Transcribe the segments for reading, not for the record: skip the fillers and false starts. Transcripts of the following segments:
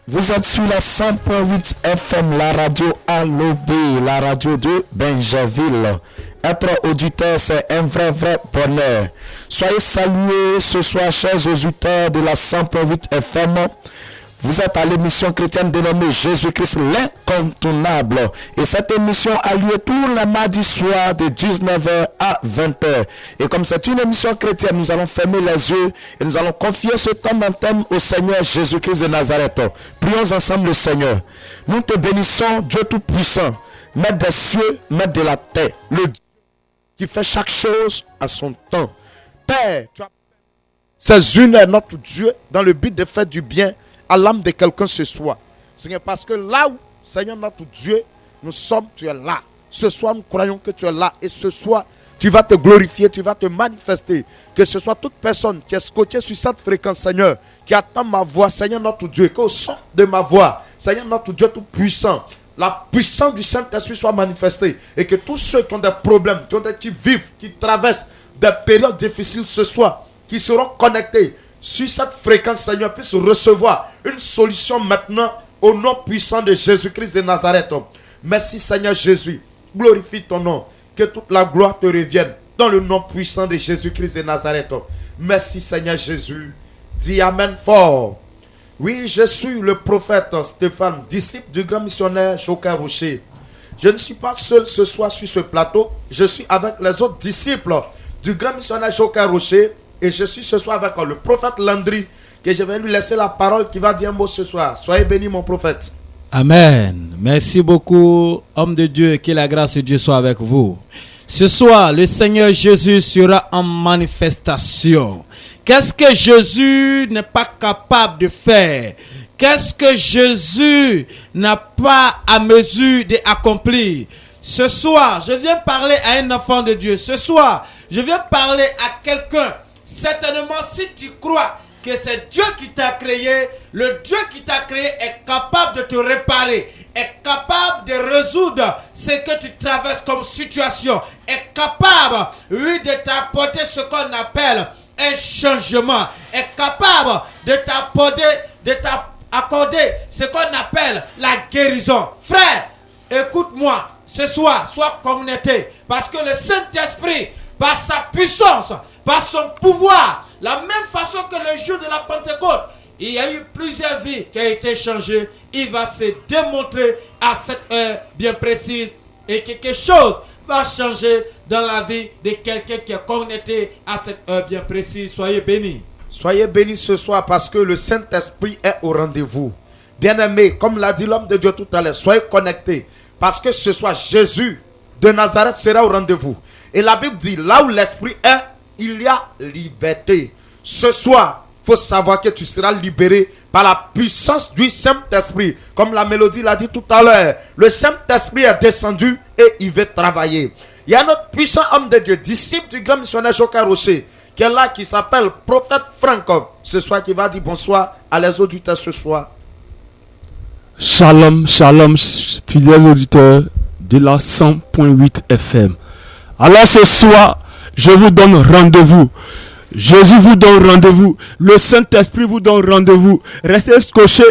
Vous êtes sur la 100.8 FM, la radio ALOB, la radio de Benjerville. Être auditeur, c'est un vrai bonheur. Soyez salués ce soir, chers auditeurs de la 100.8 FM. Vous êtes à l'émission chrétienne dénommée Jésus-Christ l'incontournable. Et cette émission a lieu tous les mardis soirs de 19h à 20h. Et comme c'est une émission chrétienne, nous allons fermer les yeux et nous allons confier ce temps d'antenne au Seigneur Jésus-Christ de Nazareth. Prions ensemble le Seigneur. Nous te bénissons, Dieu Tout-Puissant, Maître des cieux, Maître de la terre, le Dieu qui fait chaque chose à son temps. Père, tu as... c'est une notre Dieu dans le but de faire du bien à l'âme de quelqu'un ce soir. Seigneur, parce que là où, Seigneur notre Dieu, nous sommes, tu es là. Ce soir, nous croyons que tu es là. Et ce soir, tu vas te glorifier, tu vas te manifester. Que ce soit toute personne qui est scotchée sur cette fréquence, Seigneur, qui attend ma voix, Seigneur notre Dieu, qu'au son de ma voix, Seigneur notre Dieu tout puissant, la puissance du Saint-Esprit soit manifestée. Et que tous ceux qui ont des problèmes, qui vivent, qui traversent des périodes difficiles ce soir, qui seront connectés sur cette fréquence, Seigneur, puisse recevoir une solution maintenant au nom puissant de Jésus-Christ de Nazareth. Merci Seigneur Jésus, glorifie ton nom, que toute la gloire te revienne dans le nom puissant de Jésus-Christ de Nazareth. Merci Seigneur Jésus, dis Amen fort. Oui, je suis le prophète Stéphane, disciple du grand missionnaire Joker Rocher. Je ne suis pas seul ce soir sur ce plateau, je suis avec les autres disciples du grand missionnaire Joker Rocher. Et je suis ce soir avec le prophète Landry, que je vais lui laisser la parole qui va dire un mot ce soir. Soyez bénis mon prophète. Amen. Merci beaucoup, homme de Dieu, que la grâce de Dieu soit avec vous. Ce soir, le Seigneur Jésus sera en manifestation. Qu'est-ce que Jésus n'est pas capable de faire? Qu'est-ce que Jésus n'a pas à mesure d'accomplir? Ce soir, je viens parler à un enfant de Dieu. Ce soir, je viens parler à quelqu'un. Certainement, si tu crois que c'est Dieu qui t'a créé, le Dieu qui t'a créé est capable de te réparer, est capable de résoudre ce que tu traverses comme situation, est capable, oui, de t'apporter ce qu'on appelle un changement, est capable de t'accorder ce qu'on appelle la guérison. Frère, écoute-moi, ce soir, sois connecté, parce que le Saint-Esprit, par sa puissance, par son pouvoir, la même façon que le jour de la Pentecôte, il y a eu plusieurs vies qui ont été changées. Il va se démontrer à cette heure bien précise et quelque chose va changer dans la vie de quelqu'un qui est connecté à cette heure bien précise. Soyez bénis. Soyez bénis ce soir parce que le Saint-Esprit est au rendez-vous. Bien-aimés, comme l'a dit l'homme de Dieu tout à l'heure, soyez connectés parce que ce soir, Jésus de Nazareth sera au rendez-vous. Et la Bible dit, là où l'Esprit est, il y a liberté. Ce soir, il faut savoir que tu seras libéré par la puissance du Saint-Esprit. Comme la mélodie l'a dit tout à l'heure, le Saint-Esprit est descendu et il veut travailler. Il y a notre puissant homme de Dieu, disciple du grand missionnaire Joker Rocher, qui est là, qui s'appelle prophète Franck. Ce soir, qui va dire bonsoir à les auditeurs ce soir. Shalom, shalom, fidèles auditeurs de la 100.8 FM. Alors ce soir, je vous donne rendez-vous. Jésus vous donne rendez-vous. Le Saint-Esprit vous donne rendez-vous. Restez scotchés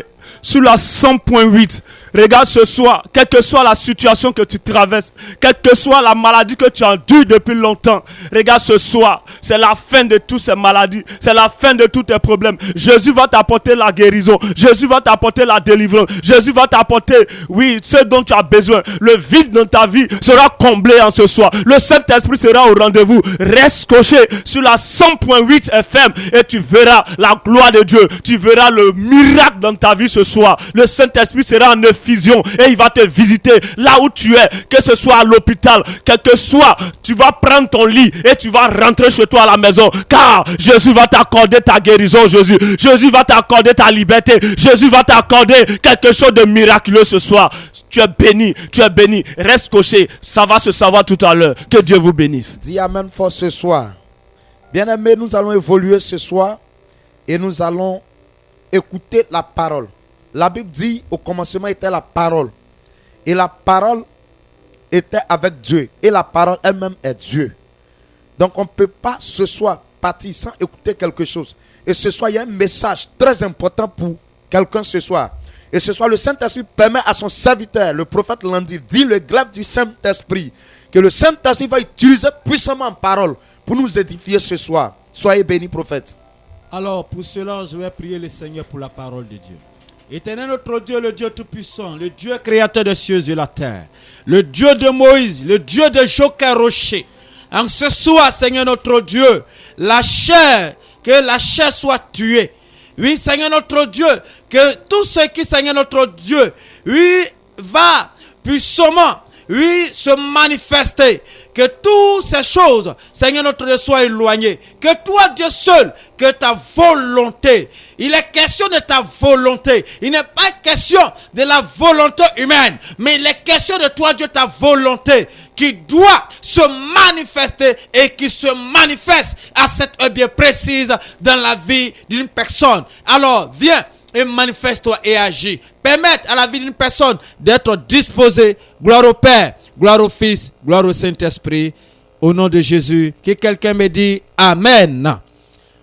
sur la 100.8. Regarde ce soir, quelle que soit la situation que tu traverses, quelle que soit la maladie que tu endures depuis longtemps, regarde ce soir, c'est la fin de toutes ces maladies, c'est la fin de tous tes problèmes. Jésus va t'apporter la guérison, Jésus va t'apporter la délivrance, Jésus va t'apporter, oui, ce dont tu as besoin. Le vide dans ta vie sera comblé en ce soir. Le Saint-Esprit sera au rendez-vous. Reste scotché sur la 100.8 FM et tu verras la gloire de Dieu. Tu verras le miracle dans ta vie ce soir. Le Saint-Esprit sera en effusion et il va te visiter là où tu es, que ce soit à l'hôpital, quel que soit, tu vas prendre ton lit et tu vas rentrer chez toi à la maison, car Jésus va t'accorder ta guérison. Jésus va t'accorder ta liberté. Jésus va t'accorder quelque chose de miraculeux ce soir. Tu es béni, tu es béni. Reste coché, ça va se savoir tout à l'heure. Que Dieu vous bénisse. Dis amen fort ce soir. Bien-aimés, nous allons évoluer ce soir et nous allons écouter la parole. La Bible dit, au commencement était la parole. Et la parole était avec Dieu. Et la parole elle-même est Dieu. Donc on ne peut pas ce soir partir sans écouter quelque chose. Et ce soir, il y a un message très important pour quelqu'un ce soir. Et ce soir, le Saint-Esprit permet à son serviteur, le prophète Landil, dit le glaive du Saint-Esprit, que le Saint-Esprit va utiliser puissamment en parole pour nous édifier ce soir. Soyez bénis, prophète. Alors, pour cela, je vais prier le Seigneur pour la parole de Dieu. Éternel notre Dieu, le Dieu Tout-Puissant, le Dieu créateur des cieux et de la terre, le Dieu de Moïse, le Dieu de Joca Rocher. En ce soir, Seigneur notre Dieu, que la chair soit tuée. Oui, Seigneur notre Dieu, que tout ce qui, Seigneur notre Dieu, oui, va puissamment, oui, se manifester. Que toutes ces choses, Seigneur notre Dieu, soient éloignées. Que toi, Dieu seul, que ta volonté. Il est question de ta volonté. Il n'est pas question de la volonté humaine. Mais il est question de toi, Dieu, ta volonté. Qui doit se manifester et qui se manifeste à cette heure bien précise dans la vie d'une personne. Alors, viens et manifeste-toi et agis. Permettre à la vie d'une personne d'être disposée. Gloire au Père, gloire au Fils, gloire au Saint-Esprit. Au nom de Jésus, que quelqu'un me dit Amen.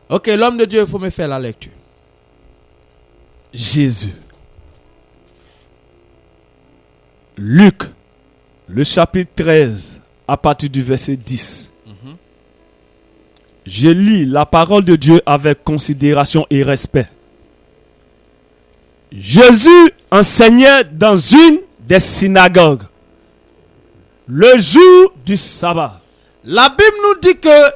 Ok, l'homme de Dieu, il faut me faire la lecture. Jésus. Luc, le chapitre 13, à partir du verset 10. Je lis la parole de Dieu avec considération et respect. Jésus enseignait dans une des synagogues le jour du sabbat. La Bible nous dit que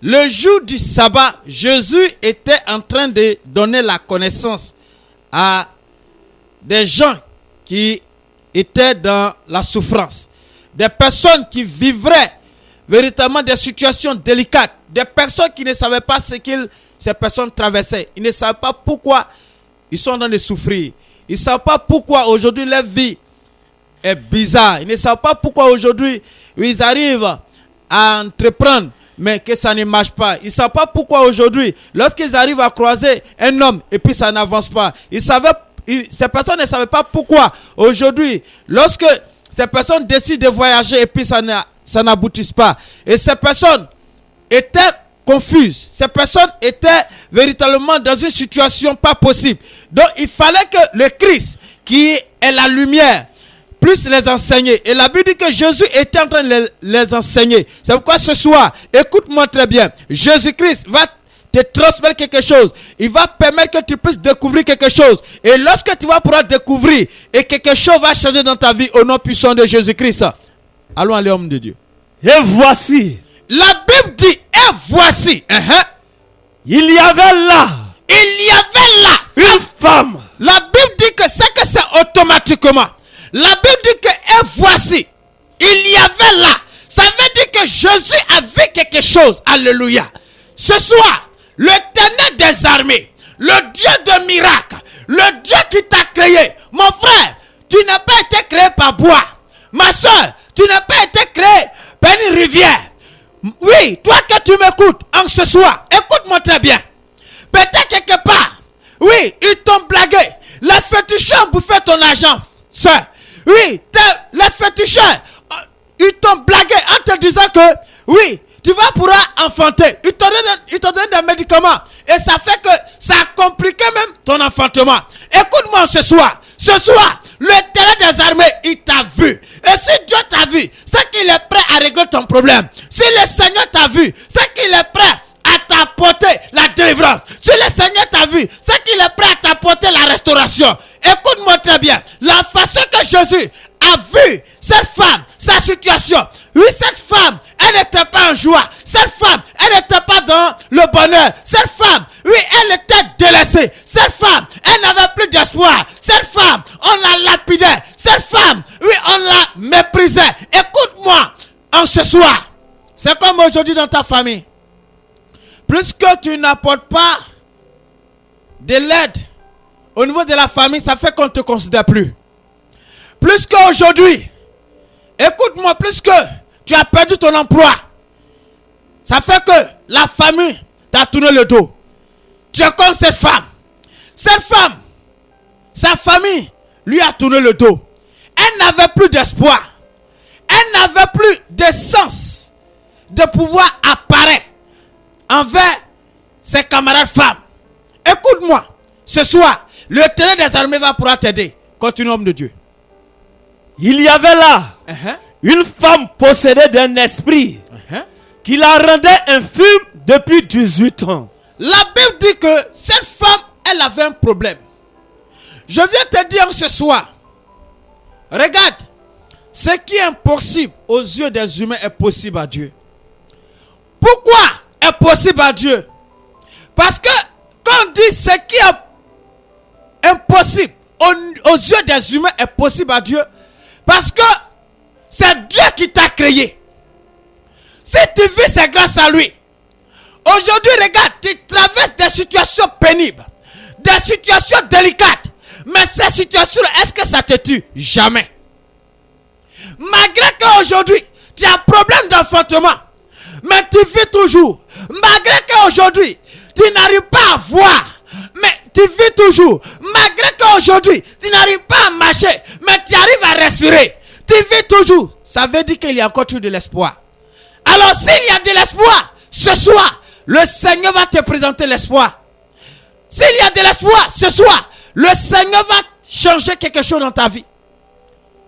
le jour du sabbat, Jésus était en train de donner la connaissance à des gens qui étaient dans la souffrance, des personnes qui vivraient véritablement des situations délicates, des personnes qui ne savaient pas ce que ces personnes traversaient. Ils ne savaient pas pourquoi ils sont en train de souffrir. Ils ne savent pas pourquoi aujourd'hui leur vie est bizarre. Ils ne savent pas pourquoi aujourd'hui ils arrivent à entreprendre, mais que ça ne marche pas. Ils ne savent pas pourquoi aujourd'hui, lorsqu'ils arrivent à croiser un homme et puis ça n'avance pas. Ces personnes ne savaient pas pourquoi aujourd'hui, lorsque ces personnes décident de voyager et puis ça n'aboutisse pas. Et ces personnes étaient confuses. Ces personnes étaient véritablement dans une situation pas possible. Donc il fallait que le Christ, qui est la lumière, puisse les enseigner. Et la Bible dit que Jésus était en train de les enseigner. C'est pourquoi ce soir, écoute-moi très bien. Jésus-Christ va te transmettre quelque chose. Il va permettre que tu puisses découvrir quelque chose. Et lorsque tu vas pouvoir découvrir et quelque chose va changer dans ta vie au nom puissant de Jésus-Christ. Allons à l'homme de Dieu. Et voici. La Bible dit, et voici. Il y avait là une femme. La Bible dit que c'est automatiquement. La Bible dit que, et voici, il y avait là. Ça veut dire que Jésus a vu quelque chose. Alléluia. Ce soir, l'Éternel des armées, le Dieu de miracles, le Dieu qui t'a créé. Mon frère, tu n'as pas été créé par bois. Ma soeur, tu n'as pas été créé par une rivière. Oui, toi que tu m'écoutes en ce soir, écoute-moi très bien. Peut-être quelque part, oui, ils t'ont blagué. Les féticheurs ont bouffé ton argent, soeur. Oui, les féticheurs, ils t'ont blagué en te disant que, oui, tu vas pouvoir enfanter. Ils te donnent des médicaments. Et ça fait que ça a compliqué même ton enfantement. Écoute-moi ce soir. Ce soir, l'Éternel des armées, il t'a vu. Et si Dieu t'a vu, c'est qu'il est prêt à régler ton problème. Si le Seigneur t'a vu, c'est qu'il est prêt à t'apporter la délivrance. Si le Seigneur t'a vu, c'est qu'il est prêt à t'apporter la restauration. Écoute-moi très bien. La façon que Jésus a vu cette femme, sa situation. Oui, cette femme, elle n'était pas en joie. Cette femme, elle n'était pas dans le bonheur. Cette femme, oui, elle était délaissée. Cette femme, elle n'avait plus d'espoir. Cette femme, on la lapidait. Cette femme, oui, on la méprisait. Écoute-moi, en ce soir, c'est comme aujourd'hui dans ta famille. Plus que tu n'apportes pas de l'aide au niveau de la famille, ça fait qu'on ne te considère plus. Plus qu'aujourd'hui, écoute-moi, plus que tu as perdu ton emploi, ça fait que la famille t'a tourné le dos. Tu es comme cette femme. Cette femme, sa famille lui a tourné le dos. Elle n'avait plus d'espoir. Elle n'avait plus de sens de pouvoir apparaître envers ses camarades femmes. Écoute-moi, ce soir, l'Éternel des armées va pouvoir t'aider. Continue, homme de Dieu. Il y avait là une femme possédée d'un esprit qui la rendait infirme depuis 18 ans. La Bible dit que cette femme, elle avait un problème. Je viens te dire ce soir, regarde, ce qui est impossible aux yeux des humains est possible à Dieu. Pourquoi est possible à Dieu? Parce que quand on dit ce qui est impossible aux yeux des humains est possible à Dieu, parce que c'est Dieu qui t'a créé. Si tu vis, c'est grâce à lui. Aujourd'hui, regarde, tu traverses des situations pénibles, des situations délicates. Mais ces situations, est-ce que ça te tue? Jamais. Malgré qu'aujourd'hui, tu as un problème d'enfantement, mais tu vis toujours. Malgré qu'aujourd'hui, tu n'arrives pas à voir, mais tu vis toujours. Malgré qu'aujourd'hui, tu n'arrives pas à marcher, mais tu arrives à respirer. Tu vis toujours. Ça veut dire qu'il y a encore de l'espoir. Alors, s'il y a de l'espoir, ce soir, le Seigneur va te présenter l'espoir. S'il y a de l'espoir, ce soir, le Seigneur va changer quelque chose dans ta vie.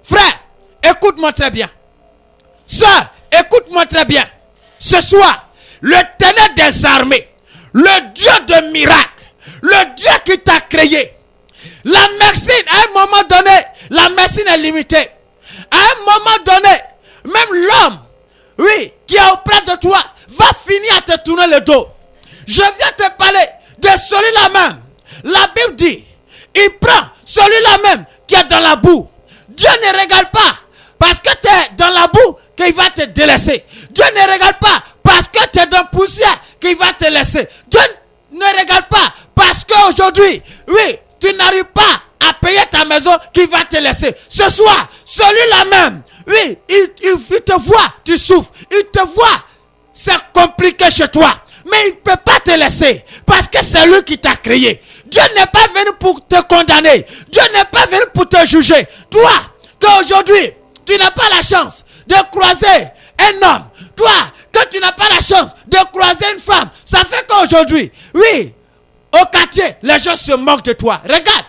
Frère, écoute-moi très bien. Sœur, écoute-moi très bien. Ce soir, l'Éternel des armées, le Dieu de miracles, le Dieu qui t'a créé. La médecine, à un moment donné, la médecine est limitée. À un moment donné, même l'homme, oui, qui est auprès de toi, va finir à te tourner le dos. Je viens te parler de celui-là même. La Bible dit, il prend celui-là même qui est dans la boue. Dieu ne regarde pas parce que tu es dans la boue qu'il va te délaisser. Dieu ne regarde pas parce que tu es dans la poussière qu'il va te laisser. Dieu ne regarde pas parce qu'aujourd'hui, oui, tu n'arrives pas à payer ta maison qu'il va te laisser. Ce soir, celui-là même, oui, il te voit, tu souffres. Il te voit, c'est compliqué chez toi. Mais il ne peut pas te laisser parce que c'est lui qui t'a créé. Dieu n'est pas venu pour te condamner. Dieu n'est pas venu pour te juger. Toi, qu'aujourd'hui, tu n'as pas la chance de croiser un homme. Toi, que tu n'as pas la chance de croiser une femme. Ça fait qu'aujourd'hui, oui, au quartier, les gens se moquent de toi. Regarde,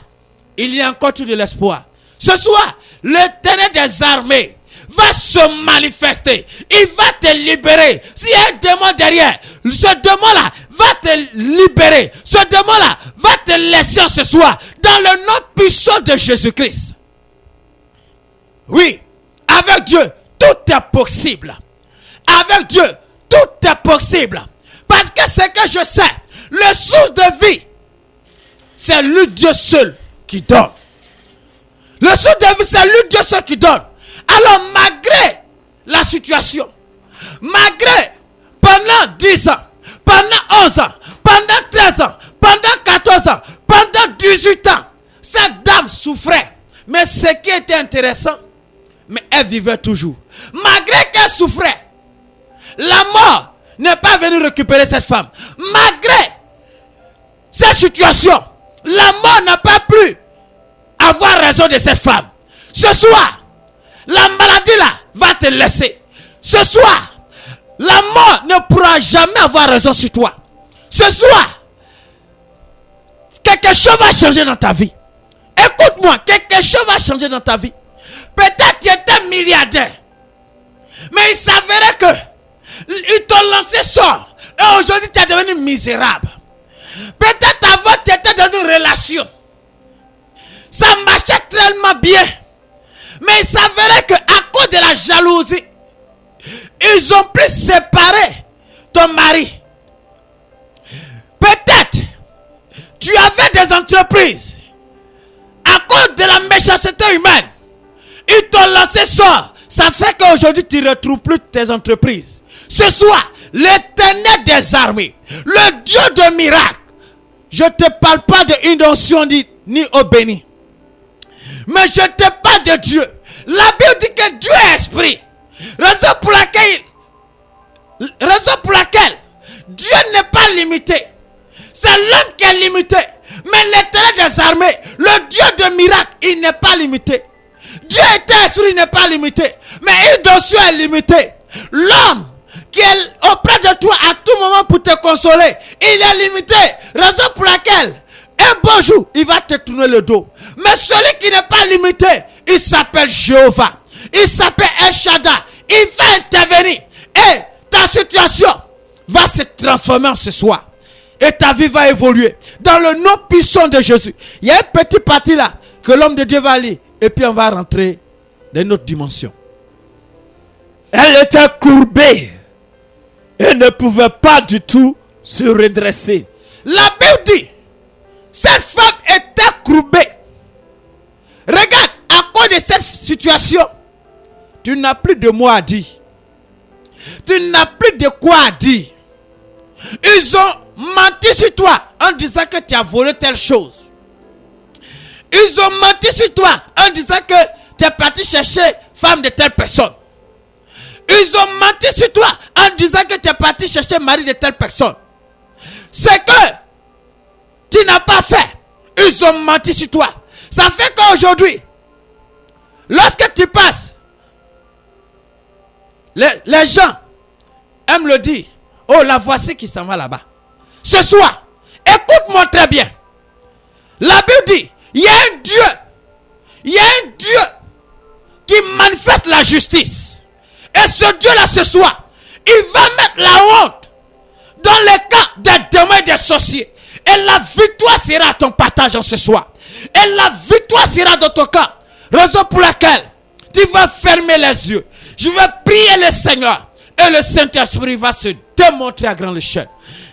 il y a encore tout de l'espoir. Ce soir, l'Éternel des armées va se manifester. Il va te libérer. S'il y a un démon derrière, ce démon-là va te libérer. Ce démon-là va te laisser ce soir dans le nom puissant de Jésus-Christ. Oui, avec Dieu, tout est possible. Avec Dieu, tout est possible. Parce que ce que je sais, le source de vie, c'est lui Dieu seul qui donne. Le source de vie, c'est lui Dieu seul qui donne. Alors malgré la situation, malgré pendant 10 ans, pendant 11 ans, pendant 13 ans, pendant 14 ans, pendant 18 ans, cette dame souffrait. Mais ce qui était intéressant, mais elle vivait toujours. Malgré qu'elle souffrait, la mort n'est pas venue récupérer cette femme. Malgré cette situation, la mort n'a pas pu avoir raison de cette femme. Ce soir, la maladie là va te laisser. Ce soir, la mort ne pourra jamais avoir raison sur toi. Ce soir, quelque chose va changer dans ta vie. Écoute-moi, quelque chose va changer dans ta vie. Peut-être tu étais milliardaire, mais il s'avérait que ils t'ont lancé sort et aujourd'hui tu es devenu misérable. Peut-être avant tu étais dans une relation, ça marchait tellement bien, mais il s'avérait que à cause de la jalousie, ils ont pu séparer ton mari. Peut-être tu avais des entreprises, à cause de la méchanceté humaine, ils t'ont lancé sort. Ça fait qu'aujourd'hui tu ne retrouves plus tes entreprises. Ce soir, l'Éternel des armées, le Dieu de miracles, je ne te parle pas d'une onction ni au béni, mais je te parle de Dieu. La Bible dit que Dieu est esprit. Raison pour laquelle Dieu n'est pas limité. C'est l'homme qui est limité. Mais l'Éternel des armées, le Dieu de miracles, il n'est pas limité. Dieu est esprit, il n'est pas limité. Mais une notion est limitée. L'homme qui est auprès de toi à tout moment pour te consoler, il est limité. Raison pour laquelle Un beau jour, il va te tourner le dos. Mais celui qui n'est pas limité, il s'appelle Jéhovah. Il s'appelle El Shaddai. Il va intervenir. Et ta situation va se transformer en ce soir. Et ta vie va évoluer. Dans le nom puissant de Jésus. Il y a une petite partie là que l'homme de Dieu va lire. Et puis on va rentrer dans une autre dimension. Elle était courbée et ne pouvait pas du tout se redresser. La Bible dit, cette femme était courbée. Regarde, à cause de cette situation, tu n'as plus de mots à dire. Tu n'as plus de quoi à dire. Ils ont menti sur toi en disant que tu as volé telle chose. Ils ont menti sur toi en disant que tu es parti chercher femme de telle personne. Ils ont menti sur toi en disant que tu es parti chercher mari de telle personne. C'est que tu n'as pas fait. Ils ont menti sur toi. Ça fait qu'aujourd'hui, lorsque tu passes, les gens aiment le dire. Oh, la voici qui s'en va là-bas. Ce soir, écoute-moi très bien. La Bible dit, il y a un Dieu. Il y a un Dieu qui manifeste la justice. Et ce Dieu-là, ce soir, il va mettre la honte dans les cas des démons et des sorciers. Et la victoire sera à ton partage en ce soir. Et la victoire sera dans ton camp. Raison pour laquelle tu vas fermer les yeux. Je vais prier le Seigneur. Et le Saint-Esprit va se démontrer à grande échelle.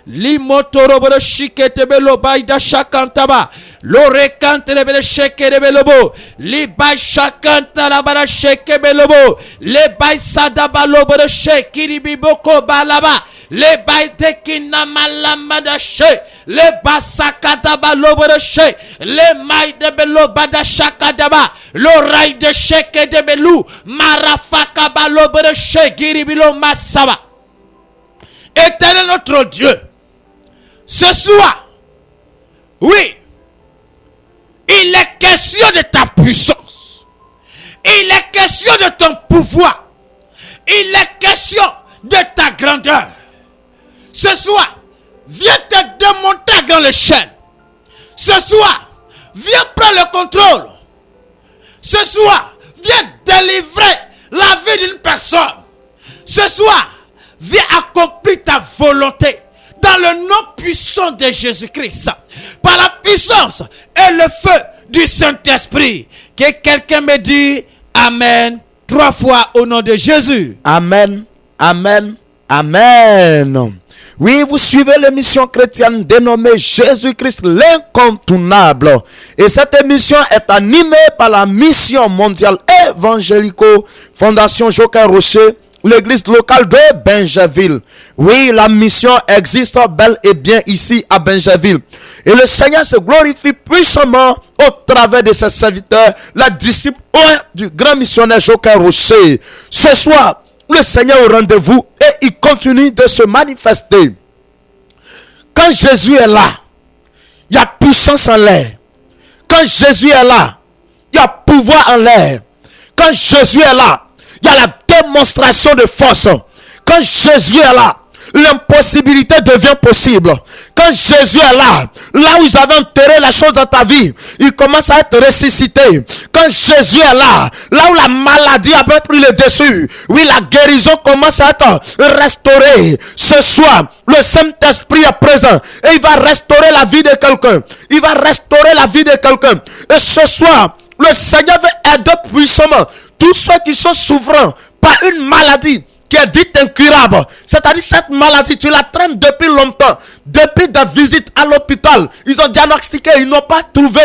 Limotoro shikete belo baida shakantaba. Lore kante lebele sheke de belobo. Li bay shakanta la bara sheke belobo. Le bay sadaba lobo de sheke ribiboko balaba. Le bay tekina malama da she. Le basakata balobo de she. Le may de belo bada shakadaba. L'oreille de sheke de belou. Marafaka balobo de she. Giribilo masaba. Éternel notre Dieu, ce soir, oui, il est question de ta puissance. Il est question de ton pouvoir. Il est question de ta grandeur. Ce soir, viens te démontrer dans l'échelle. Ce soir, viens prendre le contrôle. Ce soir, viens délivrer la vie d'une personne. Ce soir, viens accomplir ta volonté dans le nom puissant de Jésus-Christ. Par la puissance et le feu du Saint-Esprit. Que quelqu'un me dise Amen 3 fois au nom de Jésus. Amen, amen, amen. Oui, vous suivez l'émission chrétienne dénommée Jésus-Christ l'incontournable. Et cette émission est animée par la mission mondiale évangélico Fondation Joker Rocher, l'église locale de Benjaville. Oui, la mission existe bel et bien ici à Benjaville. Et le Seigneur se glorifie puissamment au travers de ses serviteurs, la disciple du grand missionnaire Joker Rocher. Ce soir, le Seigneur est au rendez-vous et il continue de se manifester. Quand Jésus est là, il y a puissance en l'air. Quand Jésus est là, il y a pouvoir en l'air. Quand Jésus est là, il y a la démonstration de force. Quand Jésus est là, l'impossibilité devient possible. Quand Jésus est là, là où ils avaient enterré la chose dans ta vie, il commence à être ressuscité. Quand Jésus est là, là où la maladie avait pris le dessus, oui, la guérison commence à être restaurée. Ce soir, le Saint-Esprit est présent et il va restaurer la vie de quelqu'un. Il va restaurer la vie de quelqu'un. Et ce soir, le Seigneur veut aider puissamment tous ceux qui sont souffrants par une maladie qui est dite incurable. C'est-à-dire cette maladie, tu la traînes depuis longtemps. Depuis des visites à l'hôpital, ils ont diagnostiqué, ils n'ont pas trouvé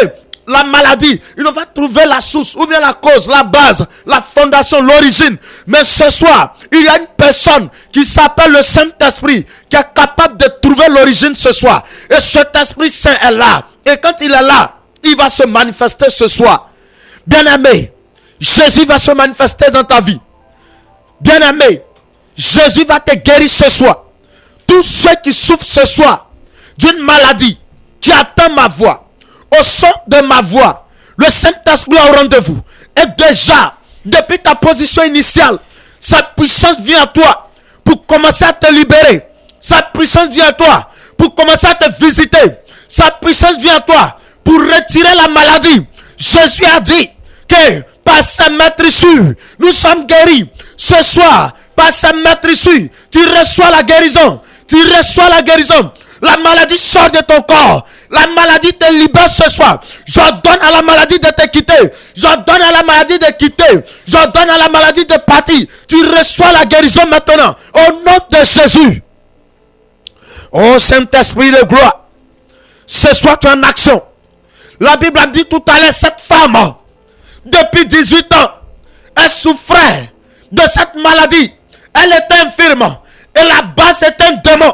la maladie. Ils n'ont pas trouvé la source, ou bien la cause, la base, la fondation, l'origine. Mais ce soir, il y a une personne qui s'appelle le Saint-Esprit, qui est capable de trouver l'origine ce soir. Et cet Esprit Saint est là. Et quand il est là, il va se manifester ce soir. Bien-aimé, Jésus va se manifester dans ta vie. Bien-aimé, Jésus va te guérir ce soir. Tous ceux qui souffrent ce soir d'une maladie, qui attendent ma voix, au son de ma voix, le Saint-Esprit est au rendez-vous. Et déjà, depuis ta position initiale, sa puissance vient à toi pour commencer à te libérer. Sa puissance vient à toi pour commencer à te visiter. sa puissance vient à toi pour retirer la maladie. Jésus a dit que par sa maîtrise, nous sommes guéris. Ce soir, par sa maîtrise, tu reçois la guérison. Tu reçois la guérison. La maladie sort de ton corps. La maladie te libère ce soir. J'ordonne à la maladie de te quitter. J'ordonne à la maladie de quitter. J'ordonne à la maladie de partir. Tu reçois la guérison maintenant. Au nom de Jésus. Oh Saint-Esprit de gloire. Ce soir tu es en action. La Bible a dit tout à l'heure, cette femme, depuis 18 ans, elle souffrait de cette maladie. Elle était infirme. Et là-bas, c'est un démon.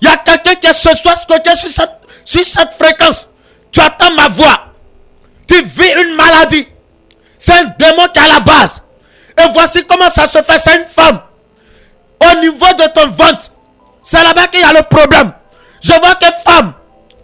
Il y a quelqu'un qui est ce soir scotché sur cette fréquence. Tu attends ma voix. Tu vis une maladie. C'est un démon qui est à la base. Et voici comment ça se fait. C'est une femme. Au niveau de ton ventre, c'est là-bas qu'il y a le problème. Je vois que femme,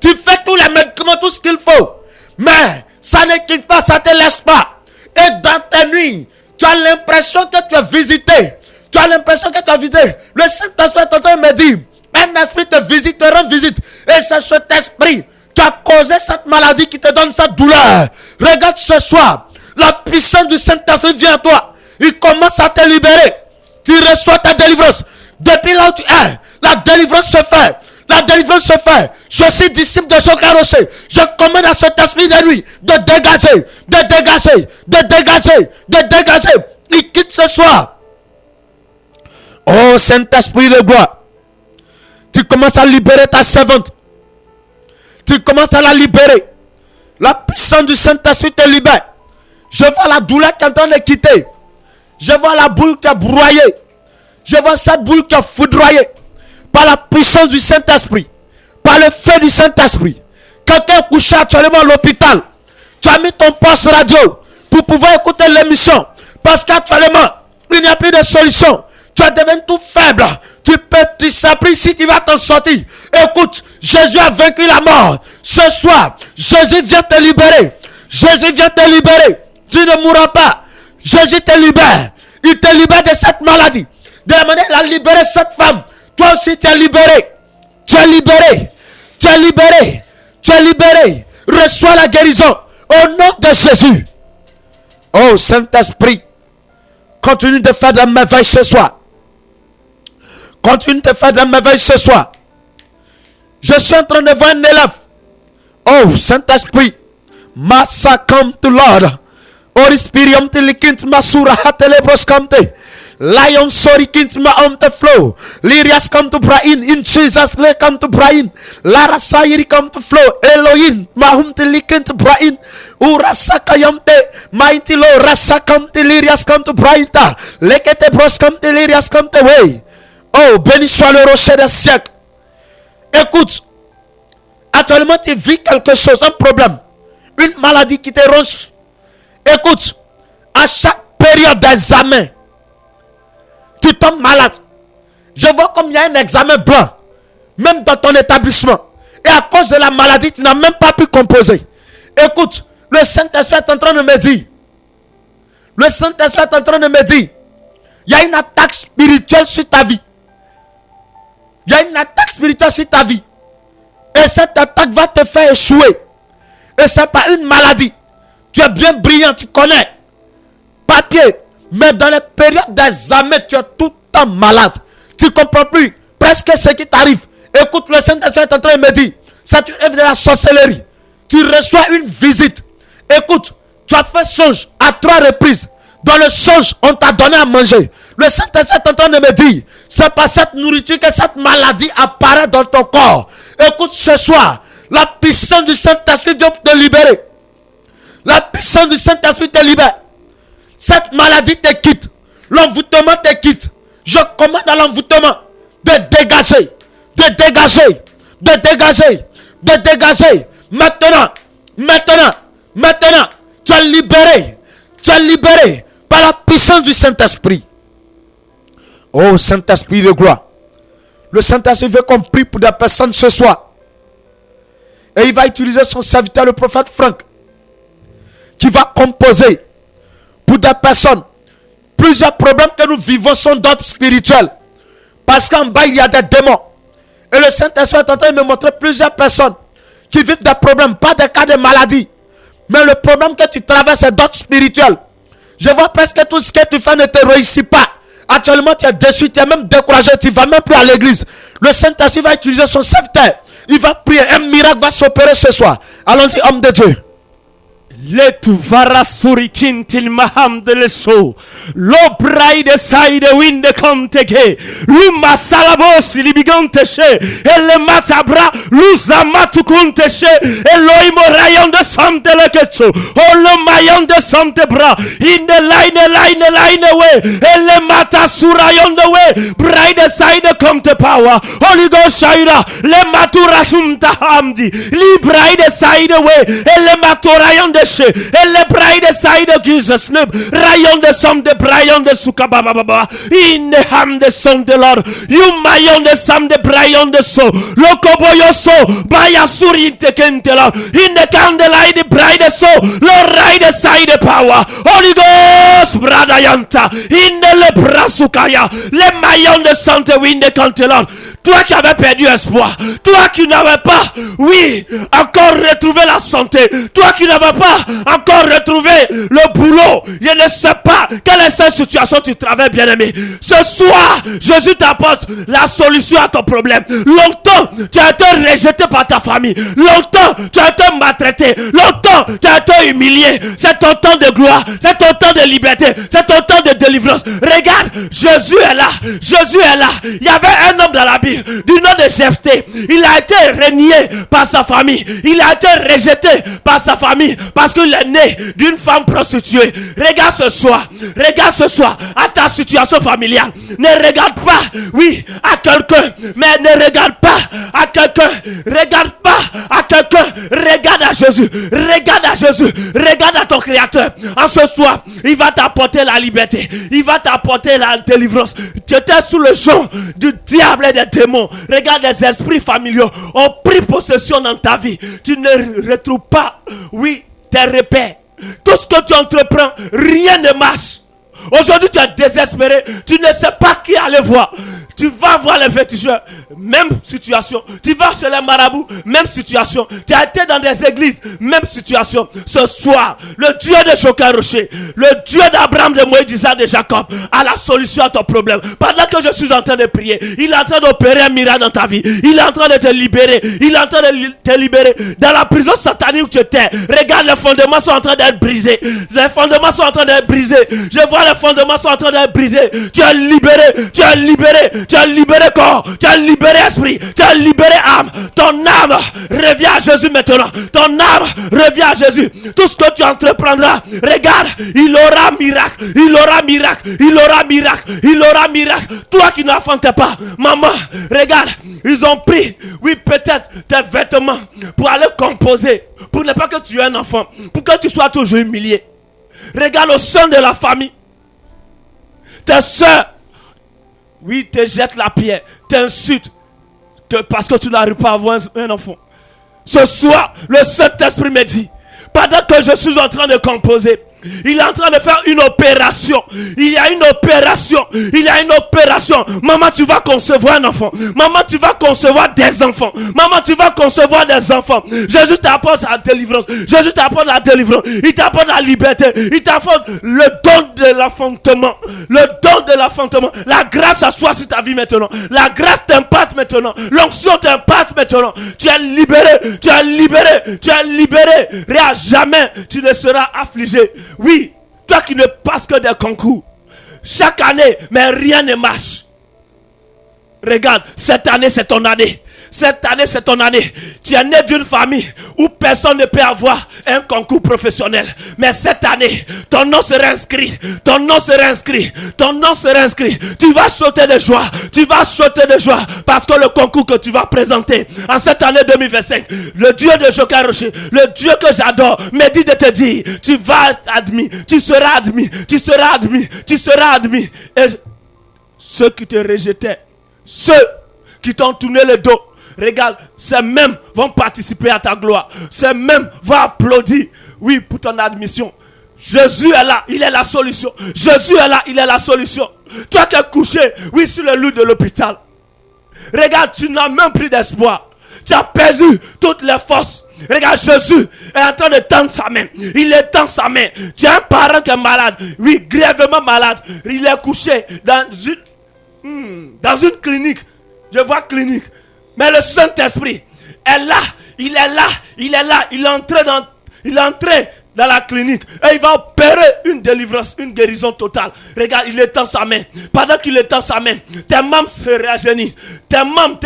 tu fais tous les médicaments, tout ce qu'il faut. Mais ça ne quitte pas, ça ne te laisse pas. Et dans tes nuits, tu as l'impression que tu es visité. Tu as l'impression que tu as visité. Le Saint-Esprit est en train de me dire, un esprit te visite, te rend visite. Et c'est cet esprit qui a causé cette maladie qui te donne cette douleur. Regarde ce soir, la puissance du Saint-Esprit vient à toi. Il commence à te libérer. Tu reçois ta délivrance. Depuis là où tu es, la délivrance se fait. La délivrance se fait. Je suis disciple de Jocar Rocher. Je commande à cet esprit de nuit de dégager, de dégager, de dégager, de dégager. Il quitte ce soir. Oh Saint-Esprit de gloire. Tu commences à libérer ta servante. Tu commences à la libérer. La puissance du Saint-Esprit te libère. Je vois la douleur qui est en train de quitter. Je vois la boule qui a broyé. Je vois cette boule qui a foudroyé. Par la puissance du Saint-Esprit. Par le feu du Saint-Esprit. Quelqu'un est couché actuellement à l'hôpital. Tu as mis ton poste radio pour pouvoir écouter l'émission. Parce qu'actuellement, il n'y a plus de solution. Tu es devenu tout faible. Tu sais plus si tu vas t'en sortir. Écoute, Jésus a vaincu la mort. Ce soir, Jésus vient te libérer. Jésus vient te libérer. Tu ne mourras pas. Jésus te libère. Il te libère de cette maladie. De la manière qu'il a libéré cette femme. Toi aussi tu es libéré. Tu es libéré. Tu es libéré. Tu es libéré. Reçois la guérison. Au nom de Jésus. Oh Saint-Esprit. Continue de faire de la merveille ce soir. Continue de faire de la merveille ce soir. Je suis en train de voir un élève. Oh Saint-Esprit. Massa come to Lord. Holy Spirit te likint masura hatelebros kamte. Lion sorry kint ma te flow. Lyrias come to Brain. In Jesus le come to Brain. Lara sayiri come to flow. Elohim mahum te likint Brain. Urasaka yamte. Mighty lo rasa come te Lyrias come to Brain ta. Lekete bros come te Lyrias come te way. Oh, béni soit le rocher des siècles. Écoute, actuellement tu vis quelque chose, un problème, une maladie qui te ronge. Écoute, à chaque période d'examen, tu tombes malade. Je vois comme il y a un examen blanc, même dans ton établissement. Et à cause de la maladie, tu n'as même pas pu composer. Écoute, le Saint-Esprit est en train de me dire, le Saint-Esprit est en train de me dire, il y a une attaque spirituelle sur ta vie. Il y a une attaque spirituelle sur ta vie. Et cette attaque va te faire échouer. Et ce n'est pas une maladie. Tu es bien brillant, tu connais. Papier. Mais dans les périodes d'examen, tu es tout le temps malade. Tu ne comprends plus presque ce qui t'arrive. Écoute, le Saint-Esprit est en train de me dire, c'est une œuvre de la sorcellerie. Tu reçois une visite. Écoute, tu as fait songe à 3 reprises. Dans le songe, on t'a donné à manger. Le Saint-Esprit est en train de me dire, c'est par cette nourriture que cette maladie apparaît dans ton corps. Écoute, ce soir, la puissance du Saint-Esprit vient te libérer. La puissance du Saint-Esprit te libère. Cette maladie te quitte. L'envoûtement te quitte. Je commande à l'envoûtement de dégager, de dégager, de dégager, de dégager. Maintenant, tu es libéré. Tu es libéré par la puissance du Saint-Esprit. Oh Saint-Esprit de gloire. Le Saint-Esprit veut qu'on prie pour des personnes ce soir. Et il va utiliser son serviteur, le prophète Franck, qui va composer pour des personnes. Plusieurs problèmes que nous vivons sont d'ordre spirituel. Parce qu'en bas, il y a des démons. Et le Saint-Esprit est en train de me montrer plusieurs personnes qui vivent des problèmes, pas des cas de maladie. Mais le problème que tu traverses est d'ordre spirituel. Je vois presque tout ce que tu fais ne te réussit pas. Actuellement, tu es déçu, tu es même découragé, tu ne vas même plus à l'église. Le Saint-Esprit va utiliser son serviteur. Il va prier, un miracle va s'opérer ce soir. Allons-y, homme de Dieu. Letu vara surikin til maham de leso. Lo braide side winde konteke. Luma salabos libigante she. Elle matabra luza matu konteshe. Eloimo rayon de sante le ketso. Oh le mayon de sante bra. In the line way. Elle mata surayon de way. Braide side come to power. Holy Ghost shaira. Le matura shumta hamdi. Li braide side way. Elle maturayon de et les brailles de Saïd de Jesus name, rayon de somme de braillon de Soukababa, in the ham de somme de l'or, you mayon de sam de braillon de so, le koboyo so, baya suri tekentela, in the candela de braille de so, le ray de Saïd de power, Holy Ghost, bradayanta, in the le brasukaya, les maillons de santé win de cantelor, toi qui avais perdu espoir, toi qui n'avais pas, oui, encore retrouvé la santé, toi qui n'avais pas encore retrouvé le boulot. Je ne sais pas quelle est cette situation tu travailles, bien-aimé. Ce soir, Jésus t'apporte la solution à ton problème. Longtemps, tu as été rejeté par ta famille. Longtemps, tu as été maltraité. Longtemps, tu as été humilié. C'est ton temps de gloire. C'est ton temps de liberté. C'est ton temps de délivrance. Regarde, Jésus est là. Jésus est là. Il y avait un homme dans la Bible du nom de Jephthé. Il a été renié par sa famille. Il a été rejeté par sa famille parce qu'il est né d'une femme prostituée. Regarde ce soir à ta situation familiale. Ne regarde pas, oui, à quelqu'un, mais ne regarde pas à quelqu'un. Regarde pas à quelqu'un. Regarde à Jésus. Regarde à Jésus. Regarde à ton Créateur. En ce soir, il va t'apporter la liberté. Il va t'apporter la délivrance. Tu étais sous le joug du diable et des démons. Regarde, les esprits familiaux ont pris possession dans ta vie. Tu ne retrouves pas, oui, tes repères. Tout ce que tu entreprends, rien ne marche. Aujourd'hui, tu es désespéré. Tu ne sais pas qui aller voir. Tu vas voir les féticheurs, même situation. Tu vas chez les marabouts, même situation. Tu as été dans des églises, même situation. Ce soir, le Dieu de Joker Rocher, le Dieu d'Abraham, de Moïse, d'Isaac, de Jacob, a la solution à ton problème. Pendant que je suis en train de prier, il est en train d'opérer un miracle dans ta vie. Il est en train de te libérer. Il est en train de te libérer dans la prison satanique où tu étais. Regarde, les fondements sont en train d'être brisés. Les fondements sont en train d'être brisés. Je vois les fondements sont en train d'être brisés. Tu es libéré. Tu es libéré. Tu as libéré corps, tu as libéré esprit, tu as libéré âme. Ton âme revient à Jésus maintenant. Ton âme revient à Jésus. Tout ce que tu entreprendras, regarde, il aura miracle, il aura miracle, il aura miracle, il aura miracle. Toi qui n'enfantais pas, maman, regarde, ils ont pris, oui, peut-être tes vêtements pour aller composer, pour ne pas que tu aies un enfant, pour que tu sois toujours humilié. Regarde au sein de la famille, tes soeurs, oui, te jette la pierre, t'insulte parce que tu n'arrives pas à avoir un enfant. Ce soir, le Saint-Esprit me dit, pendant que je suis en train de composer, il est en train de faire une opération. Il y a une opération. Il y a une opération. Maman, tu vas concevoir un enfant. Maman, tu vas concevoir des enfants. Maman, tu vas concevoir des enfants. Jésus t'apporte la délivrance. Jésus t'apporte la délivrance. Il t'apporte la liberté. Il t'apporte le don de l'enfantement. Le don de l'enfantement. La grâce s'assoit sur ta vie maintenant. La grâce t'impacte maintenant. L'onction t'impacte maintenant. Tu es libéré. Tu es libéré. Tu es libéré. Rien, jamais tu ne seras affligé. Oui, toi qui ne passes que des concours. Chaque année, mais rien ne marche. Regarde, cette année, c'est ton année. Cette année, c'est ton année. Tu es né d'une famille où personne ne peut avoir un concours professionnel. Mais cette année, ton nom sera inscrit. Ton nom sera inscrit. Ton nom sera inscrit. Tu vas sauter de joie. Tu vas sauter de joie. Parce que le concours que tu vas présenter en cette année 2025, le Dieu de Joker Rocher, le Dieu que j'adore, me dit de te dire, tu vas être admis. Tu seras admis. Tu seras admis. Tu seras admis. Et ceux qui te rejetaient, ceux qui t'ont tourné le dos, regarde, ces mêmes vont participer à ta gloire. Ces mêmes vont applaudir, oui, pour ton admission. Jésus est là, il est la solution. Jésus est là, il est la solution. Toi qui es couché, oui, sur le lit de l'hôpital. Regarde, tu n'as même plus d'espoir. tu as perdu toutes les forces. Regarde, Jésus est en train de tendre sa main. Il étend sa main. Tu as un parent qui est malade. Oui, grièvement malade. Il est couché dans une clinique. Je vois clinique. Mais le Saint-Esprit est là. Il est là. Il est là. Il est entré dans la clinique. Et il va opérer une délivrance, une guérison totale. Regarde, il étend sa main. Pendant qu'il étend sa main, tes membres se réagenissent. Tes membres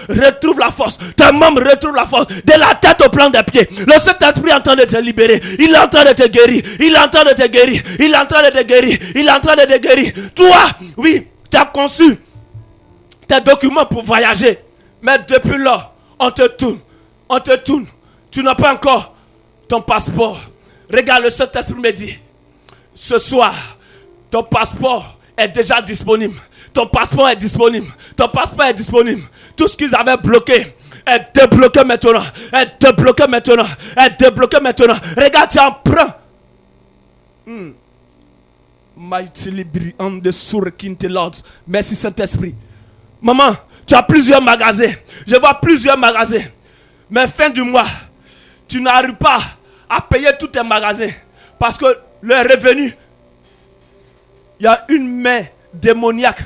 retrouvent la force. Tes membres retrouvent la force. De la tête au plan des pieds. Le Saint-Esprit est en train de te libérer. Il est en train de te guérir. Il est en train de te guérir. Il est en train de te guérir. Il est en train de te guérir. Toi, oui, tu as conçu tes documents pour voyager. Mais depuis là, on te tourne. On te tourne. Tu n'as pas encore ton passeport. Regarde, le Saint-Esprit me dit, ce soir, ton passeport est déjà disponible. Ton passeport est disponible. Ton passeport est disponible. Tout ce qu'ils avaient bloqué est débloqué maintenant. Est débloqué maintenant. Est débloqué maintenant. Regarde, tu en prends. Merci Saint-Esprit. Maman, tu as plusieurs magasins. Je vois plusieurs magasins. Mais fin du mois, tu n'arrives pas à payer tous tes magasins. Parce que le revenu, il y a une main démoniaque.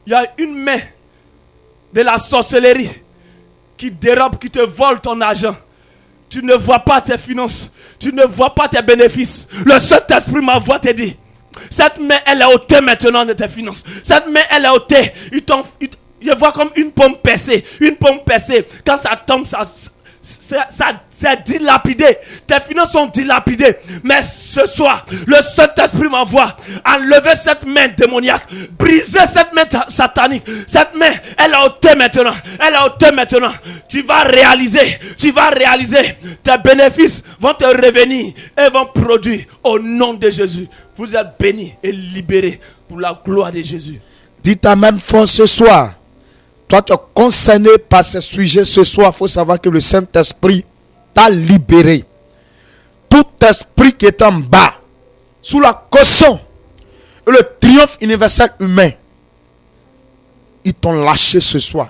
Il y a une main de la sorcellerie qui dérobe, qui te vole ton argent. Tu ne vois pas tes finances. Tu ne vois pas tes bénéfices. Le Saint-Esprit m'envoie te dire, cette main, elle est ôtée maintenant de tes finances. Cette main, elle est ôtée. Je vois comme une pomme percée. Une pomme percée. Quand ça tombe, c'est dilapidé. Tes finances sont dilapidées. Mais ce soir, le Saint-Esprit m'envoie enlever cette main démoniaque, briser cette main satanique. Cette main, elle est ôtée maintenant. Elle est ôtée maintenant. Tu vas réaliser. Tes bénéfices vont te revenir et vont produire au nom de Jésus. Vous êtes bénis et libérés pour la gloire de Jésus. Dites amen fort ce soir. Toi, tu es concerné par ce sujet ce soir. Il faut savoir que le Saint-Esprit t'a libéré. Tout esprit qui est en bas, sous la caution et le triomphe universel humain, ils t'ont lâché ce soir.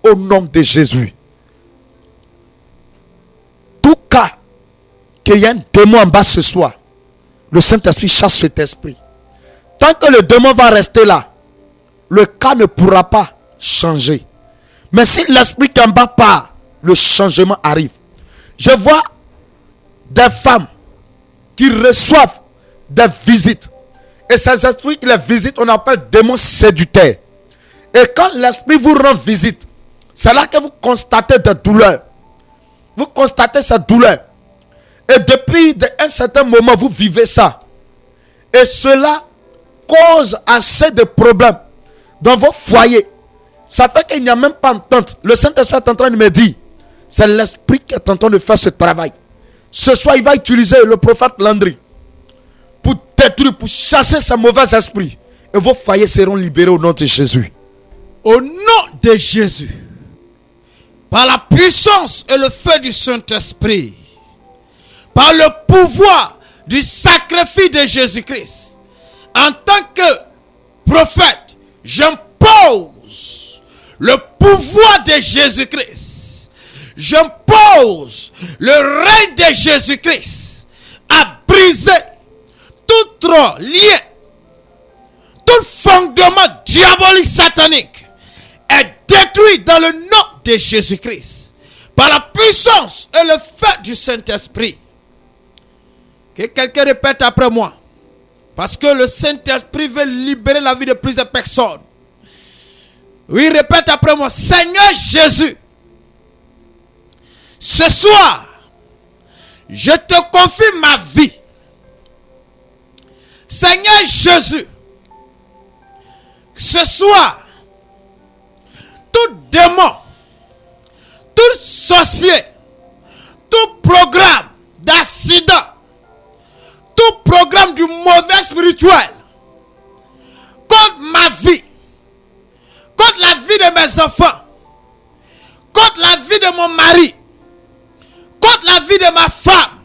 Au nom de Jésus. Tout cas qu'il y a un démon en bas ce soir, le Saint-Esprit chasse cet esprit. Tant que le démon va rester là, le cas ne pourra pas changer. Mais si l'esprit qui en bas part, le changement arrive. Je vois des femmes qui reçoivent des visites. Et ces esprits qui les visitent, on appelle démons séducteurs. Et quand l'esprit vous rend visite, c'est là que vous constatez des douleurs. Vous constatez cette douleur. Et depuis un certain moment, vous vivez ça. Et cela cause assez de problèmes dans vos foyers. Ça fait qu'il n'y a même pas entente. Le Saint-Esprit est en train de me dire, c'est l'esprit qui est en train de faire ce travail. Ce soir, il va utiliser le prophète Landry pour détruire, pour chasser ces mauvais esprits. Et vos foyers seront libérés au nom de Jésus. Au nom de Jésus, par la puissance et le feu du Saint-Esprit, par le pouvoir du sacrifice de Jésus-Christ, en tant que prophète, j'impose le pouvoir de Jésus-Christ. J'impose le règne de Jésus-Christ à briser tout lien, tout fondement diabolique satanique est détruit dans le nom de Jésus-Christ. Par la puissance et le feu du Saint-Esprit. Que quelqu'un répète après moi. Parce que le Saint-Esprit veut libérer la vie de plusieurs personnes. Oui, répète après moi. Seigneur Jésus, ce soir, je te confie ma vie. Seigneur Jésus, ce soir, tout démon, tout sorcier, tout programme d'accident, tout programme du mauvais spirituel contre ma vie, contre la vie de mes enfants, contre la vie de mon mari, contre la vie de ma femme,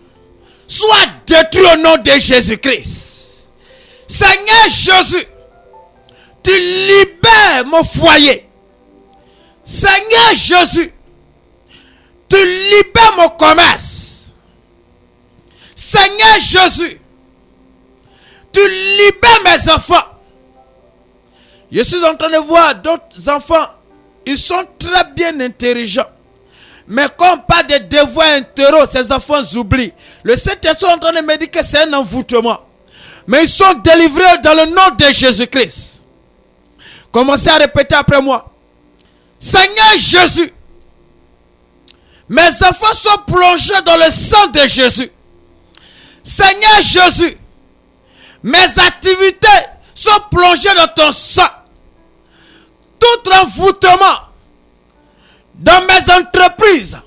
soit détruit au nom de Jésus-Christ. Seigneur Jésus, tu libères mon foyer. Seigneur Jésus, tu libères mon commerce. Seigneur Jésus, tu libères mes enfants. Je suis en train de voir d'autres enfants, ils sont très bien intelligents. Mais quand on parle de devoirs intérêts, ces enfants oublient. Le Saint-Esprit est en train de me dire que c'est un envoûtement. Mais ils sont délivrés dans le nom de Jésus-Christ. Commencez à répéter après moi. Seigneur Jésus, mes enfants sont plongés dans le sang de Jésus. Seigneur Jésus, mes activités sont plongées dans ton sang. Tout envoûtement dans mes entreprises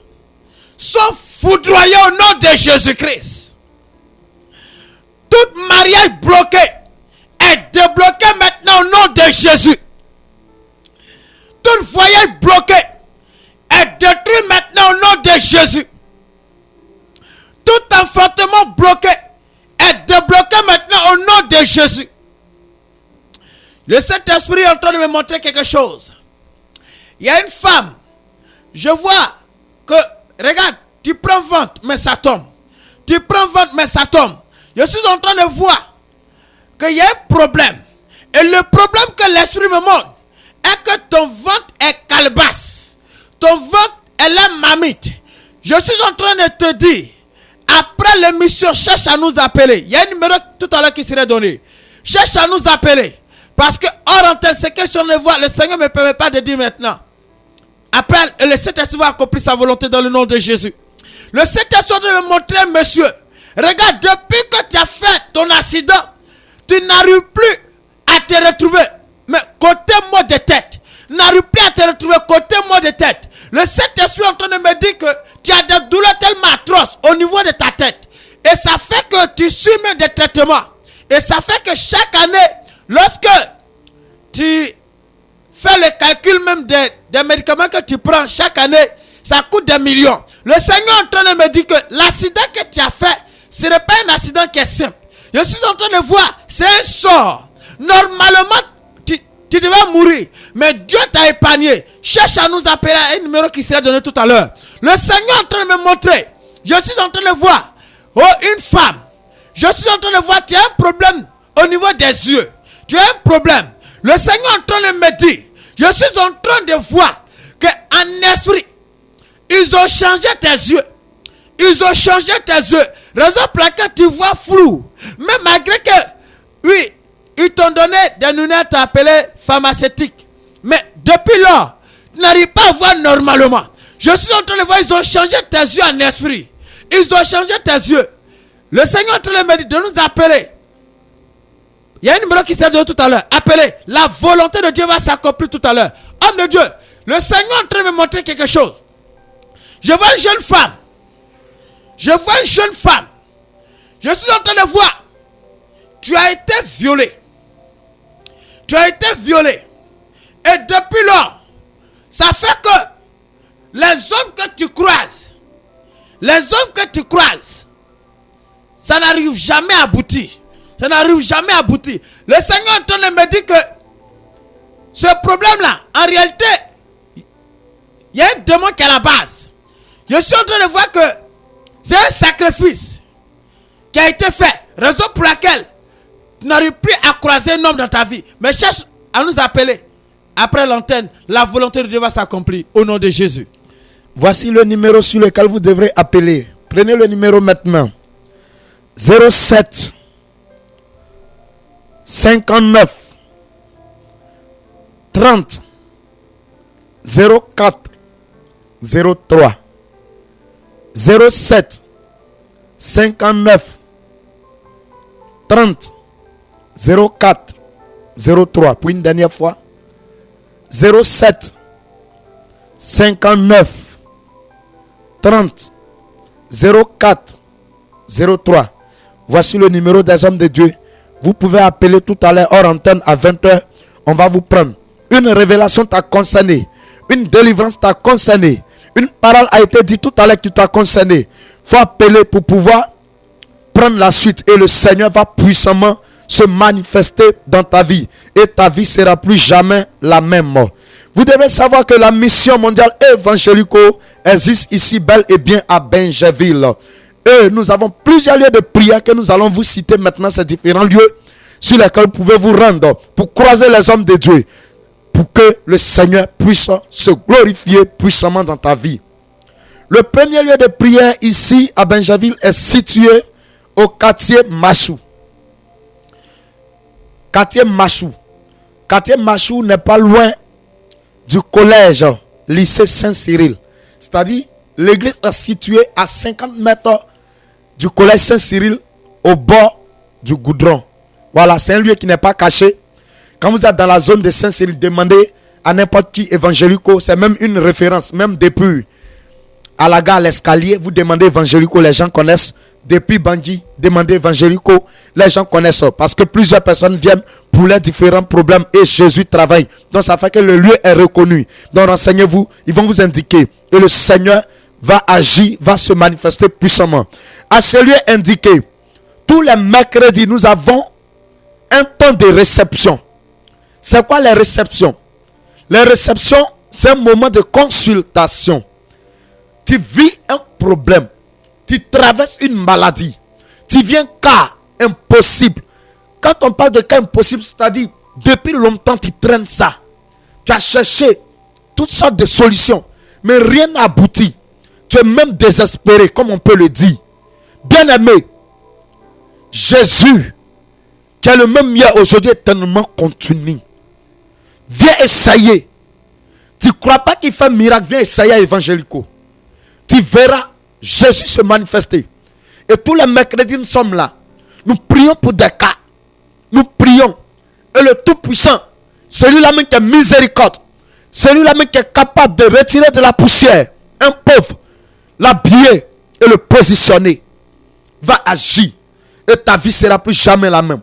sont foudroyés au nom de Jésus-Christ. Tout mariage bloqué est débloqué maintenant au nom de Jésus. Tout foyer bloqué est détruit maintenant au nom de Jésus. Tout enfantement bloqué est débloqué maintenant au nom de Jésus. Le Saint-Esprit est en train de me montrer quelque chose. Il y a une femme. Je vois que, regarde, tu prends ventre, mais ça tombe. Tu prends ventre, mais ça tombe. Je suis en train de voir qu'il y a un problème. Et le problème que l'Esprit me montre est que ton ventre est calebasse. Ton ventre est la marmite. Je suis en train de te dire, après l'émission, cherche à nous appeler. Il y a un numéro tout à l'heure qui serait donné. Cherche à nous appeler. Parce que hors antenne, ces questions de voix, le Seigneur ne me permet pas de dire maintenant. Appelle et le Saint-Esprit va accomplir sa volonté dans le nom de Jésus. Le Saint-Esprit va me montrer, monsieur. Regarde, depuis que tu as fait ton accident, tu n'arrives plus à te retrouver. Mais côté mot de tête, n'arrive plus à te retrouver côté mot de tête. Le Saint-Esprit est en train de me dire que tu as des douleurs tellement atroces au niveau de ta tête. Et ça fait que tu suis même des traitements. Et ça fait que chaque année, lorsque tu fais le calcul même des médicaments que tu prends chaque année, ça coûte des millions. Le Seigneur est en train de me dire que l'accident que tu as fait, ce n'est pas un accident qui est simple. Je suis en train de voir, c'est un sort. Normalement, tu devais mourir. Mais Dieu t'a épargné. Cherche à nous appeler à un numéro qui sera donné tout à l'heure. Le Seigneur est en train de me montrer. Je suis en train de voir, une femme. Je suis en train de voir, tu as un problème au niveau des yeux. Tu as un problème. Le Seigneur est en train de me dire, je suis en train de voir qu'en esprit, ils ont changé tes yeux. Ils ont changé tes yeux. Raison pour laquelle tu vois flou. Mais malgré que, oui, ils t'ont donné des lunettes appelées pharmaceutiques. Mais depuis là, tu n'arrives pas à voir normalement. Je suis en train de voir, ils ont changé tes yeux en esprit. Ils ont changé tes yeux. Le Seigneur est en train de me dire de nous appeler. Il y a un numéro qui s'est donné tout à l'heure. Appelez. La volonté de Dieu va s'accomplir tout à l'heure. Homme de Dieu, le Seigneur est en train de me montrer quelque chose. Je vois une jeune femme. Je vois une jeune femme. Je suis en train de voir. Tu as été violé. Tu as été violé. Et depuis là, ça fait que les hommes que tu croises, ça n'arrive jamais à aboutir. Ça n'arrive jamais à aboutir. Le Seigneur est en train de me dire que ce problème-là, en réalité, il y a un démon qui est à la base. Je suis en train de voir que c'est un sacrifice qui a été fait. Raison pour laquelle tu n'arrives plus à croiser un homme dans ta vie. Mais cherche à nous appeler. Après l'antenne, la volonté de Dieu va s'accomplir au nom de Jésus. Voici le numéro sur lequel vous devrez appeler. Prenez le numéro maintenant. 07 59 30 04 03 07 59 30 04 03. Pour une dernière fois. 07 59 30 04 03. Voici le numéro des hommes de Dieu. Vous pouvez appeler tout à l'heure hors antenne à 20h. On va vous prendre. Une révélation t'a concerné. Une délivrance t'a concerné. Une parole a été dite tout à l'heure qui t'a concerné. Il faut appeler pour pouvoir prendre la suite. Et le Seigneur va puissamment se manifester dans ta vie. Et ta vie sera plus jamais la même. Vous devez savoir que la mission mondiale évangélico existe ici bel et bien à Benjaville. Et nous avons plusieurs lieux de prière que nous allons vous citer maintenant, ces différents lieux sur lesquels vous pouvez vous rendre pour croiser les hommes de Dieu, pour que le Seigneur puisse se glorifier puissamment dans ta vie. Le premier lieu de prière ici à Benjaville est situé au quartier Machou. Quartier Machou. Quartier Machou n'est pas loin du collège lycée Saint-Cyril. C'est-à-dire, l'église est située à 50 mètres du collège Saint-Cyril au bord du goudron. Voilà, c'est un lieu qui n'est pas caché. Quand vous êtes dans la zone de Saint-Cyril, demandez à n'importe qui évangélico. C'est même une référence, même depuis à la gare, l'escalier, vous demandez évangélico, les gens connaissent. Depuis Bangui, demandez évangélico, les gens connaissent. Parce que plusieurs personnes viennent pour leurs différents problèmes et Jésus travaille. Donc ça fait que le lieu est reconnu. Donc renseignez-vous, ils vont vous indiquer. Et le Seigneur va agir, va se manifester puissamment. À ce lieu indiqué, tous les mercredis, nous avons un temps de réception. C'est quoi les réceptions? Les réceptions, c'est un moment de consultation. Tu vis un problème, tu traverses une maladie, tu viens cas impossible. Quand on parle de cas impossible, c'est-à-dire depuis longtemps tu traînes ça. Tu as cherché toutes sortes de solutions, mais rien n'a abouti. Tu es même désespéré, comme on peut le dire. Bien-aimé, Jésus, qui est le même hier, aujourd'hui, éternellement continu. Viens essayer. Tu ne crois pas qu'il fait miracle, viens essayer à évangélico. Tu verras Jésus se manifester. Et tous les mercredis, nous sommes là. Nous prions pour des cas. Nous prions. Et le Tout-Puissant, celui-là même qui est miséricorde, celui-là même qui est capable de retirer de la poussière un pauvre, l'habiller et le positionner, va agir. Et ta vie sera plus jamais la même.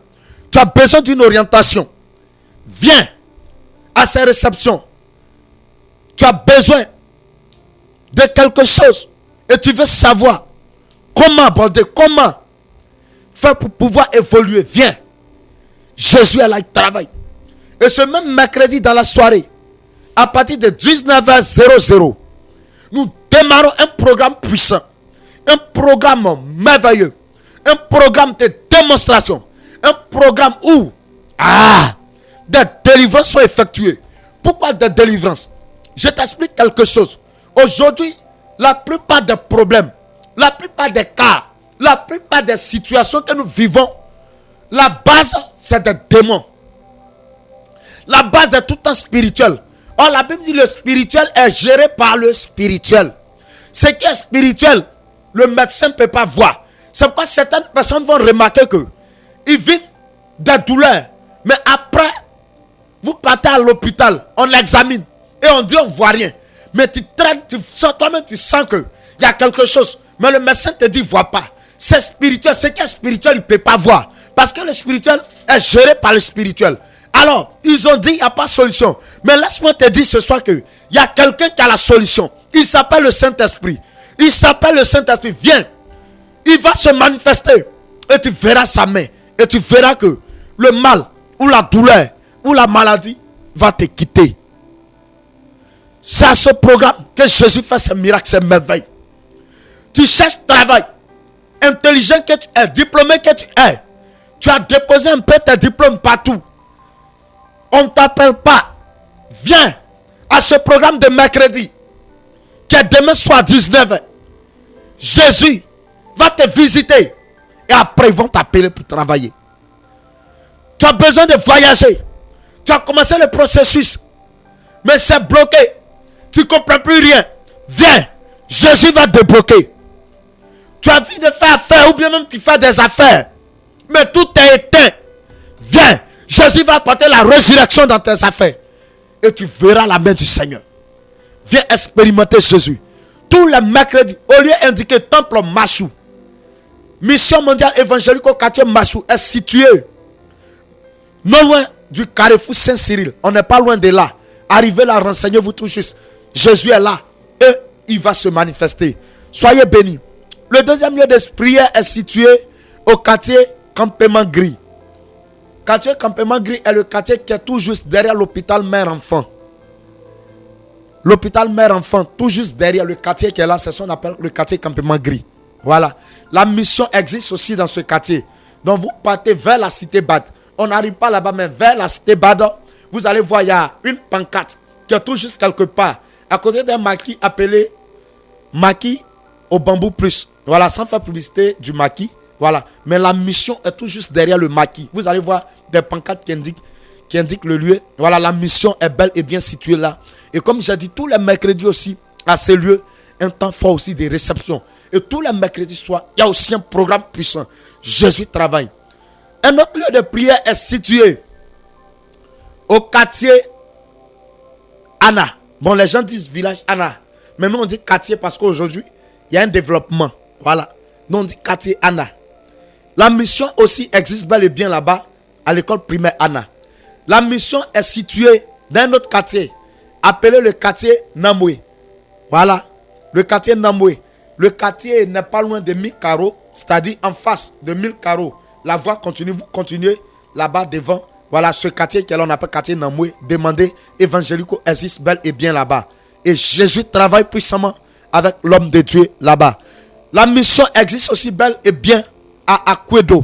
Tu as besoin d'une orientation. Viens à ces réceptions. Tu as besoin de quelque chose et tu veux savoir comment aborder, comment faire pour pouvoir évoluer. Viens. Jésus est là, il travaille. Et ce même mercredi dans la soirée, à partir de 19h00, nous démarrons un programme puissant, un programme merveilleux, un programme de démonstration, un programme où des délivrances sont effectuées. Pourquoi des délivrances? Je t'explique quelque chose. Aujourd'hui, la plupart des problèmes, la plupart des cas, la plupart des situations que nous vivons, la base, c'est des démons. La base est tout en spirituel. Or, la Bible dit que le spirituel est géré par le spirituel. Ce qui est spirituel, le médecin ne peut pas voir. C'est pourquoi certaines personnes vont remarquer que ils vivent des douleurs. Mais après, vous partez à l'hôpital, on l'examine et on dit on ne voit rien. Mais tu traînes, tu sens toi-même, tu sens qu'il y a quelque chose. Mais le médecin te dit, ne voit pas. C'est spirituel. Ce qui est spirituel, il ne peut pas voir. Parce que le spirituel est géré par le spirituel. Alors, ils ont dit, il n'y a pas de solution. Mais laisse-moi te dire ce soir qu'il y a quelqu'un qui a la solution. Il s'appelle le Saint-Esprit. Il s'appelle le Saint-Esprit. Viens. Il va se manifester. Et tu verras sa main. Et tu verras que le mal, ou la douleur, ou la maladie va te quitter. C'est à ce programme que Jésus fait ses miracles, ses merveilles. Tu cherches travail. Intelligent que tu es, diplômé que tu es. Tu as déposé un peu tes diplômes partout. On ne t'appelle pas. Viens à ce programme de mercredi, qui est demain soir 19h. Jésus va te visiter. Et après, ils vont t'appeler pour travailler. Tu as besoin de voyager. Tu as commencé le processus. Mais c'est bloqué. Tu ne comprends plus rien. Viens. Jésus va te débloquer. Tu as envie de faire affaire ou bien même tu fais des affaires. Mais tout est éteint. Viens. Jésus va apporter la résurrection dans tes affaires. Et tu verras la main du Seigneur. Viens expérimenter Jésus. Tous les mercredis, au lieu indiqué Temple Machou, Mission mondiale évangélique au quartier Machou est située non loin du carrefour Saint-Cyril. On n'est pas loin de là. Arrivez là, renseignez-vous tout juste. Jésus est là et il va se manifester. Soyez bénis. Le deuxième lieu de prière est situé au quartier Campement Gris. Quartier Campement Gris est le quartier qui est tout juste derrière l'hôpital mère-enfant. L'hôpital mère-enfant, tout juste derrière le quartier qui est là, c'est ce qu'on appelle le quartier Campement Gris. Voilà. La mission existe aussi dans ce quartier. Donc vous partez vers la cité Bad. On n'arrive pas là-bas, mais vers la cité Bad, vous allez voir, il y a une pancarte qui est tout juste quelque part, à côté d'un maquis appelé Maquis au bambou plus. Voilà, sans faire publicité du maquis. Voilà. Mais la mission est tout juste derrière le maquis. Vous allez voir des pancartes qui indiquent le lieu. Voilà, la mission est belle et bien située là. Et comme j'ai dit, tous les mercredis aussi, à ces lieux, un temps fort aussi de réception. Et tous les mercredis soirs, il y a aussi un programme puissant. Jésus travaille. Un autre lieu de prière est situé au quartier Anna. Bon, les gens disent village Anna. Mais nous, on dit quartier parce qu'aujourd'hui, il y a un développement. Voilà. Nous, on dit quartier Anna. La mission aussi existe bel et bien là-bas, à l'école primaire Anna. La mission est située dans un autre quartier, appelé le quartier Namoué. Voilà. Le quartier Namoué. Le quartier n'est pas loin de 1000 carreaux, c'est-à-dire en face de 1000 carreaux. La voie continue, vous continuez là-bas devant. Voilà ce quartier qu'on appelle quartier Namoué. Demandez, évangélico existe bel et bien là-bas. Et Jésus travaille puissamment avec l'homme de Dieu là-bas. La mission existe aussi bel et bien à Akwedo.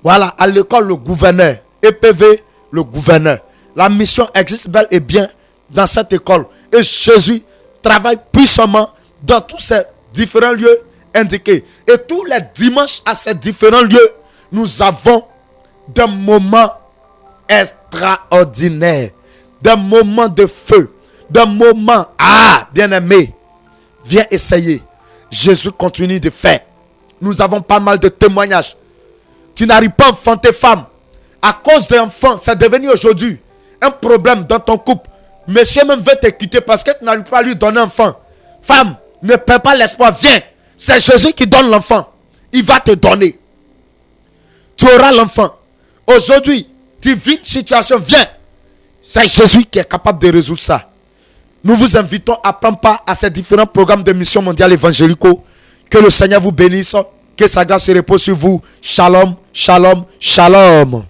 Voilà, à l'école le gouverneur. EPV le gouverneur. La mission existe bel et bien dans cette école. Et Jésus travaille puissamment dans tous ces différents lieux indiqués. Et tous les dimanches à ces différents lieux, nous avons des moments extraordinaires, des moments de feu, des moments, bien-aimé, viens essayer. Jésus continue de faire. Nous avons pas mal de témoignages. Tu n'arrives pas à enfanter femme. À cause d'un enfant, c'est devenu aujourd'hui un problème dans ton couple. Monsieur même veut te quitter parce que tu n'arrives pas à lui donner un enfant. Femme, ne perds pas l'espoir, viens. C'est Jésus qui donne l'enfant. Il va te donner. Tu auras l'enfant. Aujourd'hui, tu vis une situation, viens. C'est Jésus qui est capable de résoudre ça. Nous vous invitons à prendre part à ces différents programmes de mission mondiale évangélico. Que le Seigneur vous bénisse. Que sa grâce se repose sur vous. Shalom, shalom, shalom.